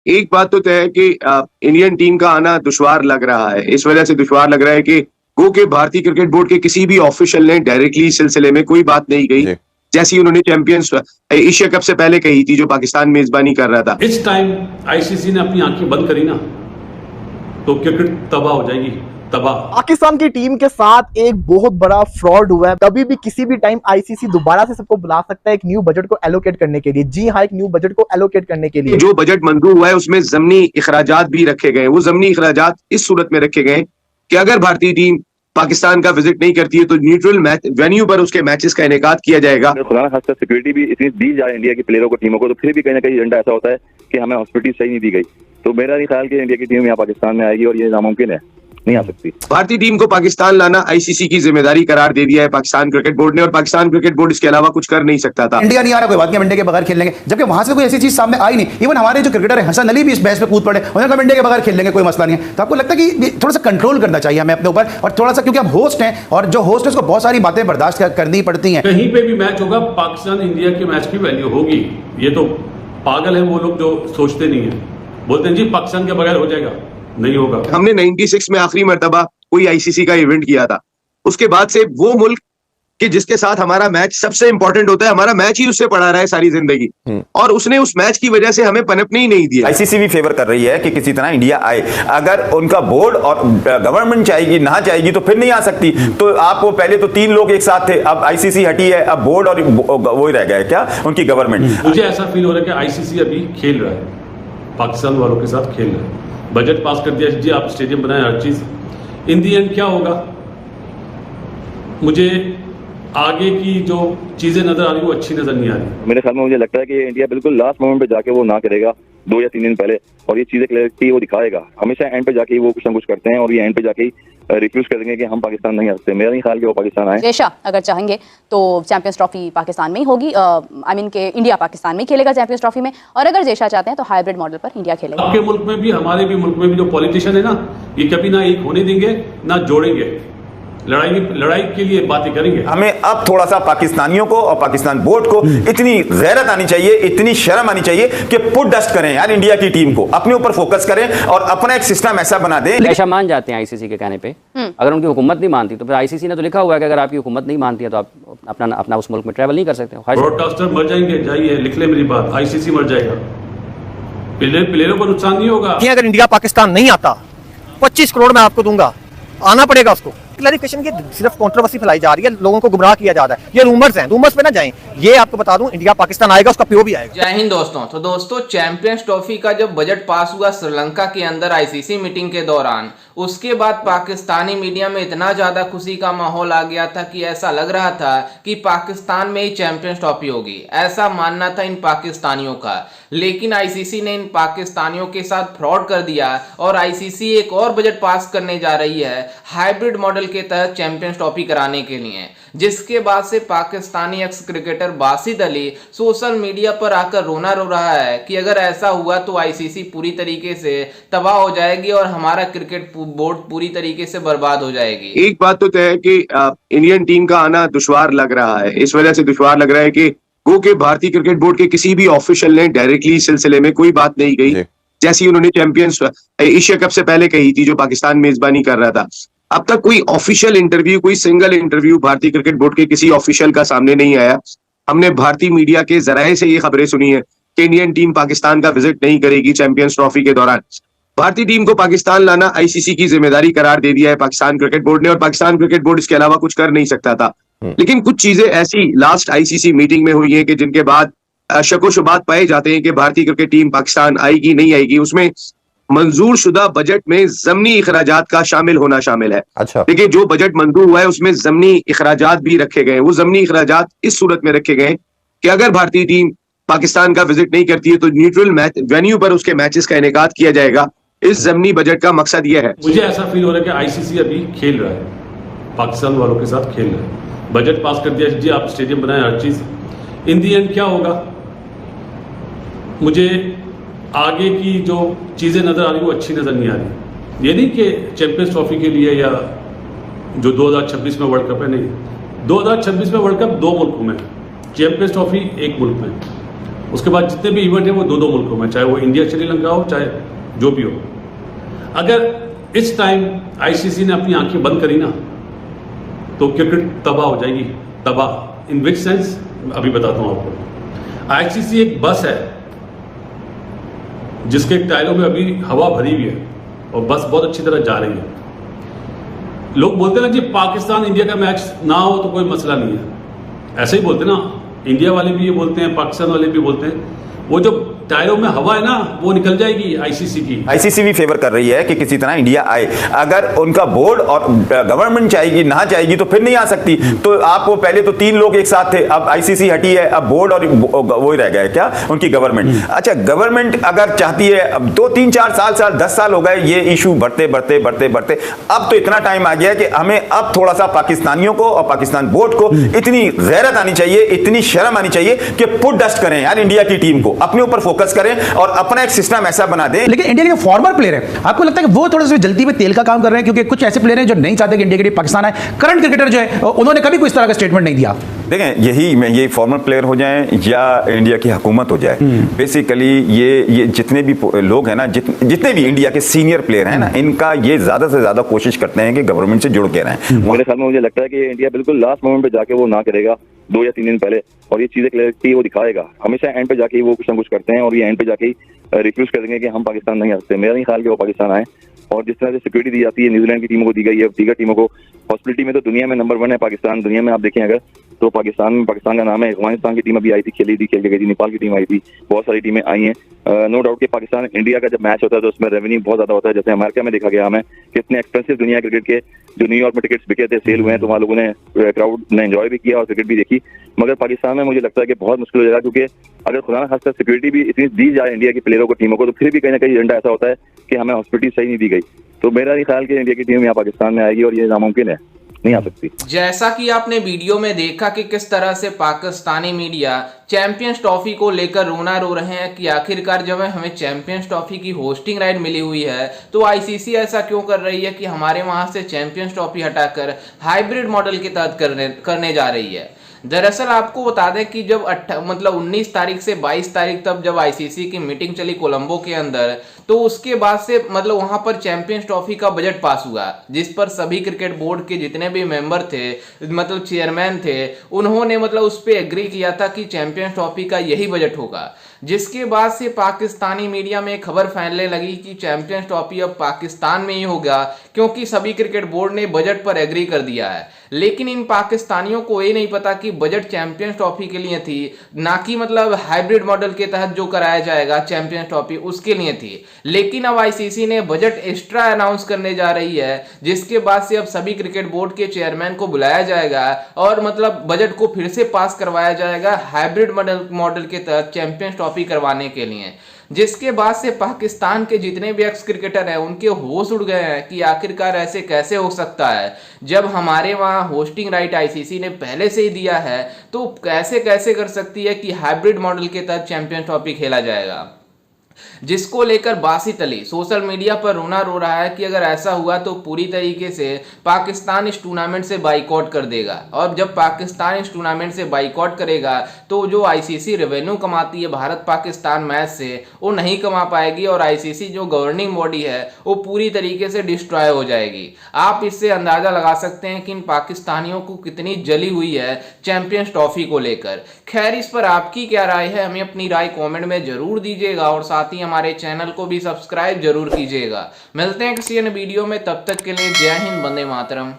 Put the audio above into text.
एक बात तो तय है कि इंडियन टीम का आना दुश्वार लग रहा है। इस वजह से दुश्वार लग रहा है कि गो के भारतीय क्रिकेट बोर्ड के किसी भी ऑफिशियल ने डायरेक्टली इस सिलसिले में कोई बात नहीं कही, जैसी उन्होंने चैंपियंस एशिया कप से पहले कही थी, जो पाकिस्तान मेजबानी कर रहा था। इस टाइम आईसीसी ने अपनी आंखें बंद करी ना तो क्रिकेट तबाह हो जाएगी, तबाह। पाकिस्तान की टीम के साथ एक बहुत बड़ा फ्रॉड हुआ है। कभी भी किसी भी टाइम आईसीसी दोबारा से सबको बुला सकता है एक न्यू बजट को एलोकेट करने के लिए। जी हाँ, एक न्यू बजट को एलोकेट करने के लिए। जो बजट मंजूर हुआ है उसमें जमनी इखराजात भी रखे गए। वो जमनी इखराजात इस सूरत में रखे गए कि अगर भारतीय टीम पाकिस्तान का विजिट नहीं करती है तो न्यूट्रल मैच वेन्यू पर उसके मैचेस का इनेकाद किया जाएगा। खुदा ना खास्ता सिक्योरिटी भी इतनी दी जाए इंडिया के प्लेयरों को, टीमों को, तो फिर भी कहीं ना कहीं एजेंडा ऐसा होता है कि हमें हॉस्पिटलिटी सही नहीं दी गई। तो मेरा नहीं ख्याल कि इंडिया की टीम यहाँ पाकिस्तान में आएगी और ये नामुमकिन है, नहीं आ सकती। भारतीय टीम को पाकिस्तान लाना आईसीसी की जिम्मेदारी करार दे दिया है पाकिस्तान क्रिकेट बोर्ड ने, और पाकिस्तान क्रिकेट बोर्ड इसके अलावा कुछ कर नहीं सकता था। इंडिया नहीं आ रहा, कोई बात नहीं, इंडिया के बगैर खेल लेंगे, जबकि वहां से कोई ऐसी चीज सामने आई नहीं। इवन हमारे जो क्रिकेटर है हसन अली भी इस बहस में कूद पड़े, उन्होंने कहा इंडिया के बगैर खेल लेंगे, कोई मसला नहीं है। तो आपको लगता है कि थोड़ा सा कंट्रोल करना चाहिए हमें अपने ऊपर, और थोड़ा सा, क्योंकि हम होस्ट हैं और जो होस्ट है उसको बहुत सारी बातें बर्दाश्त करनी पड़ती हैं। कहीं पे भी मैच होगा पाकिस्तान इंडिया के मैच की वैल्यू होगी। ये तो पागल है वो लोग जो सोचते नहीं है, बोलते हैं जी पाकिस्तान के बगैर हो जाएगा, नहीं होगा। हमने 96 में आखिरी मर्तबा कोई आईसीसी का इवेंट किया था। उसके बाद से वो मुल्क कि जिसके साथ हमारा मैच सबसे इंपॉर्टेंट होता है, हमारा मैच ही उससे पढ़ा रहा है सारी जिंदगी, और उसने उस मैच की वजह से हमें पनपने ही नहीं दिया। आईसीसी भी फेवर कर रही है कि किसी तरह इंडिया आए। अगर उनका बोर्ड और गवर्नमेंट चाहेगी ना चाहेगी तो फिर नहीं आ सकती। तो आपको पहले तो 3 लोग एक साथ थे, अब आईसीसी हटी है, अब बोर्ड और वो ही रह गया है क्या, उनकी गवर्नमेंट। मुझे ऐसा फील हो रहा है कि आईसीसी अभी खेल रहा है, पाकिस्तान वालों के साथ खेल रहा है। बजट पास कर दिया जी, आप स्टेडियम बनाए, हर चीज। इन दी एंड क्या होगा, मुझे आगे की जो चीजें नजर आ रही वो अच्छी नजर नहीं आ रही। मेरे ख्याल में मुझे लगता है कि इंडिया बिल्कुल लास्ट मोमेंट पे जाके वो ना करेगा, 2 या 3 दिन पहले, और ये चीजें क्लियरिटी वो दिखाएगा। हमेशा एंड पे जाके वो कुछ ना कुछ करते हैं और ये एंड पे जाके रिफ्यूज करेंगे कि हम पाकिस्तान नहीं आ सकते। मेरा नहीं ख्याल कि वो पाकिस्तान आए। जैसा अगर चाहेंगे तो चैंपियंस ट्रॉफी पाकिस्तान में ही होगी, आई मीन के इंडिया पाकिस्तान में खेलेगा चैंपियंस ट्रॉफी में, और अगर जैसा चाहते हैं तो हाइब्रिड मॉडल पर इंडिया खेलेगा। आपके मुल्क में भी हमारे भी मुल्क में भी जो पॉलिटिशियन है ना, ये कभी ना एक होने देंगे ना जोड़ेंगे, लड़ाई के लिए बातें करेंगे। हमें अब थोड़ा सा पाकिस्तानियों को और पाकिस्तान बोर्ड को इतनी गैरत आनी चाहिए, इतनी शर्म आनी चाहिए कि पुट डस्ट करें यार इंडिया की टीम को, अपने ऊपर फोकस करें और अपना एक सिस्टम ऐसा बना दें। ऐसा मान जाते हैं आईसीसी के कहने पे, अगर उनकी हुकूमत नहीं मानती तो फिर आईसीसी ने तो लिखा हुआ है कि अगर आपकी हुकूमत नहीं मानती है तो आप अपना उस मुल्क में ट्रैवल नहीं कर सकते। ब्रॉडकास्टर मर जाएंगे, जाइए लिख ले मेरी बात, आईसीसी मर जाएगा, प्लेयरों को नुकसान नहीं होगा। अगर इंडिया पाकिस्तान नहीं आता 25 करोड़ मैं आपको दूंगा, आना पड़ेगा उसको। क्लैरिफिकेशन की सिर्फ कंट्रोवर्सी फैलाई जा रही है, लोगों को गुमराह किया जा रहा है। ये रूमर्स हैं, रूमर्स पे ना जाएं। ये आपको बता दूं, इंडिया पाकिस्तान आएगा, उसका पीओ भी आएगा। जय हिंद दोस्तों। तो दोस्तों, चैंपियंस ट्रॉफी का जब बजट पास हुआ श्रीलंका के अंदर आईसीसी मीटिंग के दौरान, उसके बाद पाकिस्तानी मीडिया में इतना ज्यादा खुशी का माहौल आ गया था कि ऐसा लग रहा था कि पाकिस्तान में ही चैंपियंस ट्रॉफी होगी, ऐसा मानना था इन पाकिस्तानियों का। लेकिन आईसीसी ने इन पाकिस्तानियों के साथ फ्रॉड कर दिया और आईसीसी एक और बजट पास करने जा रही है हाइब्रिड मॉडल के तहत चैंपियंस ट्रॉफी कराने के लिए, जिसके बाद से Pakistani x cricketer Basit Ali social media पर आकर रोना रो रहा है कि अगर ऐसा हुआ तो आईसीसी पूरी तरीके से तबाह हो जाएगी और हमारा क्रिकेट बोर्ड पूरी तरीके से बर्बाद हो जाएगी। एक बात तो तय है कि इंडियन टीम का आना दुश्वार लग रहा है। इस वजह से दुश्वार लग रहा है कि गो के भारतीय क्रिकेट बोर्ड के किसी भी ऑफिशियल ने डायरेक्टली इस सिलसिले में कोई बात नहीं कही, जैसी उन्होंने चैंपियंस एशिया कप से पहले कही थी, जो पाकिस्तान मेजबानी कर रहा था। अब तक कोई ऑफिशियल इंटरव्यू, कोई सिंगल इंटरव्यू भारतीय क्रिकेट बोर्ड के किसी ऑफिशियल का सामने नहीं आया। हमने भारतीय मीडिया के जराये से ये खबरें सुनी है कि इंडियन टीम पाकिस्तान का विजिट नहीं करेगी चैंपियंस ट्रॉफी के दौरान। भारतीय टीम को पाकिस्तान लाना आईसीसी की जिम्मेदारी करार दे दिया है पाकिस्तान क्रिकेट बोर्ड ने, और पाकिस्तान क्रिकेट बोर्ड इसके अलावा कुछ कर नहीं सकता था। लेकिन कुछ चीजें ऐसी लास्ट आईसीसी मीटिंग में हुई है कि जिनके बाद शक व शुबात पाए जाते हैं कि भारतीय क्रिकेट टीम पाकिस्तान आएगी नहीं आएगी। उसमें मंजूर शुदा बजट में जमनी इखराजात का शामिल होना शामिल है। अच्छा। देखिए, जो बजट मंजूर हुआ है उसमें जमनी इखराजात भी रखे गए। वो जमनी इखराजात इस सूरत में रखे गए कि अगर भारतीय टीम पाकिस्तान का विजिट नहीं करती है तो न्यूट्रल मैच वेन्यू पर उसके मैचेस का इनेकाद किया जाएगा। इस जमनी बजट का मकसद यह है। मुझे ऐसा फील हो रहा है कि आईसीसी अभी खेल रहा है, पाकिस्तान वालों के साथ खेल रहा है। बजट पास कर दिया जी, आप स्टेडियम बनाए, हर चीज। इन दी एंड क्या होगा, मुझे आगे की जो चीजें नजर आ रही वो अच्छी नजर नहीं आ रही। ये नहीं कि चैंपियंस ट्रॉफी के लिए या जो 2026 में वर्ल्ड कप है, नहीं, 2026 में वर्ल्ड कप 2 मुल्कों में, चैंपियंस ट्रॉफी 1 मुल्क में। उसके बाद जितने भी इवेंट है वो 2-2 मुल्कों में, चाहे वो इंडिया श्रीलंका हो चाहे जो भी हो। अगर इस टाइम आईसीसी ने अपनी आंखें बंद करी ना तो क्रिकेट तबाह हो जाएगी। तबाह इन विच सेंस अभी बताता हूं आपको। आईसीसी एक बस है जिसके टायरों में अभी हवा भरी हुई है और बस बहुत अच्छी तरह जा रही है। लोग बोलते हैं ना कि पाकिस्तान इंडिया का मैच ना हो तो कोई मसला नहीं है, ऐसे ही बोलते ना, इंडिया वाले भी ये बोलते हैं, पाकिस्तान वाले भी बोलते हैं। वो जो टायरों में हवा है ना वो निकल जाएगी आईसीसी की। आईसीसी भी फेवर कर रही है कि किसी तरह इंडिया आए। अगर उनका बोर्ड और गवर्नमेंट चाहेगी ना चाहेगी तो फिर नहीं आ सकती। तो आपको पहले तो 3 लोग एक साथ थे, अब आईसीसी हटी है, अब बोर्ड और वो ही रह गया है क्या, उनकी गवर्नमेंट। अच्छा, गवर्नमेंट अगर चाहती है, अब 2-3-4 साल 10 साल हो गए ये इशू बढ़ते अब तो इतना टाइम आ गया है कि हमें अब थोड़ा सा पाकिस्तानियों को और पाकिस्तान बोर्ड को इतनी गैरत आनी चाहिए, इतनी शर्म आनी चाहिए कि पुट डस्ट करें यार इंडिया की टीम को, अपने ऊपर फोकस करें और अपना एक सिस्टम ऐसा बना दें। लेकिन इंडिया के जो फॉर्मर प्लेयर है, आपको लगता है कि वो थोड़ा सा जल्दी में तेल का काम कर रहे हैं? क्योंकि कुछ ऐसे प्लेयर हैं जो नहीं चाहते कि इंडिया के लिए पाकिस्तान आए। करंट क्रिकेटर जो है उन्होंने कभी कोई इस तरह का स्टेटमेंट नहीं दिया। देखें, ये फॉर्मर प्लेयर हो जाएं या इंडिया की हुकूमत हो जाए, बेसिकली ये जितने भी लोग हैं ना, जितने भी इंडिया के सीनियर प्लेयर हैं ना, इनका ये ज्यादा से ज्यादा कोशिश करते हैं कि गवर्नमेंट से जुड़ के रहें। मेरे ख्याल में मुझे लगता है कि इंडिया बिल्कुल लास्ट मोमेंट पे जाके वो ना करेगा 2 या 3 दिन पहले, और ये चीजें क्लियरिटी वो दिखाएगा। हमेशा एंड पे जाके वो कुछ ना कुछ करते हैं और ये एंड पे जाके रिफ्यूज कर देंगे कि हम पाकिस्तान नहीं आ सकते। मेरा नहीं ख्याल कि वो पाकिस्तान आए। और जिस तरह से सिक्योरिटी दी जाती है न्यूजीलैंड की टीमों को दी गई है, दीगर टीमों को, हॉस्पिटलिटी में तो दुनिया में नंबर 1 है पाकिस्तान। दुनिया में आप देखें अगर तो पाकिस्तान का नाम है। अफगानिस्तान की टीम अभी आई थी, खेल के गई थी, नेपाल की टीम आई थी, बहुत सारी टीमें आई हैं। नो डाउट कि पाकिस्तान इंडिया का जब मैच होता है तो उसमें रेवेन्यू बहुत ज्यादा होता है। जैसे अमेरिका में देखा गया हमें कितने एक्सपेंसिव दुनिया क्रिकेट के जो न्यूयॉर्क में टिकट्स बिके थे, सेल हुए हैं, तो वहाँ लोगों ने, क्राउड ने एंजॉय भी किया और क्रिकेट भी देखी। मगर पाकिस्तान में मुझे लगता है कि बहुत मुश्किल हो जाएगा, क्योंकि अगर खुदा ना खास्ता सिक्योरिटी भी इतनी दी जाए इंडिया के प्लेयरों को, टीमों को, तो फिर भी कहीं ना कहीं एजेंडा ऐसा होता है कि हमें हॉस्पिटलिटी सही नहीं दी गई। तो मेरा नहीं ख्याल कि इंडिया की टीम यहाँ पाकिस्तान में आएगी और ये नामुमकिन है, नहीं आ सकती। जैसा कि आपने वीडियो में देखा कि किस तरह से पाकिस्तानी मीडिया चैंपियंस ट्रॉफी को लेकर रोना रो रहे हैं कि आखिरकार जब हमें चैंपियंस ट्रॉफी की होस्टिंग राइट मिली हुई है तो आईसीसी ऐसा क्यों कर रही है कि हमारे वहां से चैंपियंस ट्रॉफी हटाकर हाइब्रिड मॉडल के तहत करने जा रही है। दरअसल आपको बता दें कि जब 19 तारीख से 22 तारीख तक जब आईसीसी की मीटिंग चली कोलंबो के अंदर, तो उसके बाद से वहां पर चैंपियंस ट्रॉफी का बजट पास हुआ, जिस पर सभी क्रिकेट बोर्ड के जितने भी मेंबर थे, चेयरमैन थे, उन्होंने उस पर एग्री किया था कि चैंपियंस ट्रॉफी का यही बजट होगा। जिसके बाद से पाकिस्तानी मीडिया में खबर फैलने लगी कि चैंपियंस ट्रॉफी अब पाकिस्तान में ही होगा, क्योंकि सभी क्रिकेट बोर्ड ने बजट पर एग्री कर दिया है। लेकिन इन पाकिस्तानियों को ये नहीं पता कि बजट चैंपियंस ट्रॉफी के लिए थी, ना कि हाइब्रिड मॉडल के तहत जो कराया जाएगा चैंपियंस ट्रॉफी उसके लिए थी। लेकिन अब आईसीसी ने बजट एक्स्ट्रा अनाउंस करने जा रही है, जिसके बाद से अब सभी क्रिकेट बोर्ड के चेयरमैन को बुलाया जाएगा और बजट को फिर से पास करवाया जाएगा हाइब्रिड मॉडल के तहत चैंपियंस ट्रॉफी करवाने के लिए। जिसके बाद से पाकिस्तान के जितने भी एक्स क्रिकेटर हैं उनके होश उड़ गए हैं कि आखिरकार ऐसे कैसे हो सकता है, जब हमारे वहां होस्टिंग राइट आईसीसी ने पहले से ही दिया है तो कैसे कर सकती है कि हाइब्रिड मॉडल के तहत चैंपियंस ट्रॉफी खेला जाएगा। जिसको लेकर बासित अली सोशल मीडिया पर रोना रो रहा है कि अगर ऐसा हुआ तो पूरी तरीके से पाकिस्तान इस टूर्नामेंट से बाइकआउट कर देगा, और जब पाकिस्तान इस टूर्नामेंट से बाइकआउट करेगा तो जो आईसीसी रेवेन्यू कमाती है भारत पाकिस्तान मैच से वो नहीं कमा पाएगी, और आईसीसी जो गवर्निंग बॉडी है वो पूरी तरीके से डिस्ट्रॉय हो जाएगी। आप इससे अंदाजा लगा सकते हैं कि इन पाकिस्तानियों को कितनी जली हुई है चैंपियंस ट्रॉफी को लेकर। खैर, इस पर आपकी क्या राय है, हमें अपनी राय कॉमेंट में जरूर दीजिएगा और साथ ही हमारे चैनल को भी सब्सक्राइब जरूर कीजिएगा। मिलते हैं किसी अन्य वीडियो में, तब तक के लिए जय हिंद, वंदे मातरम।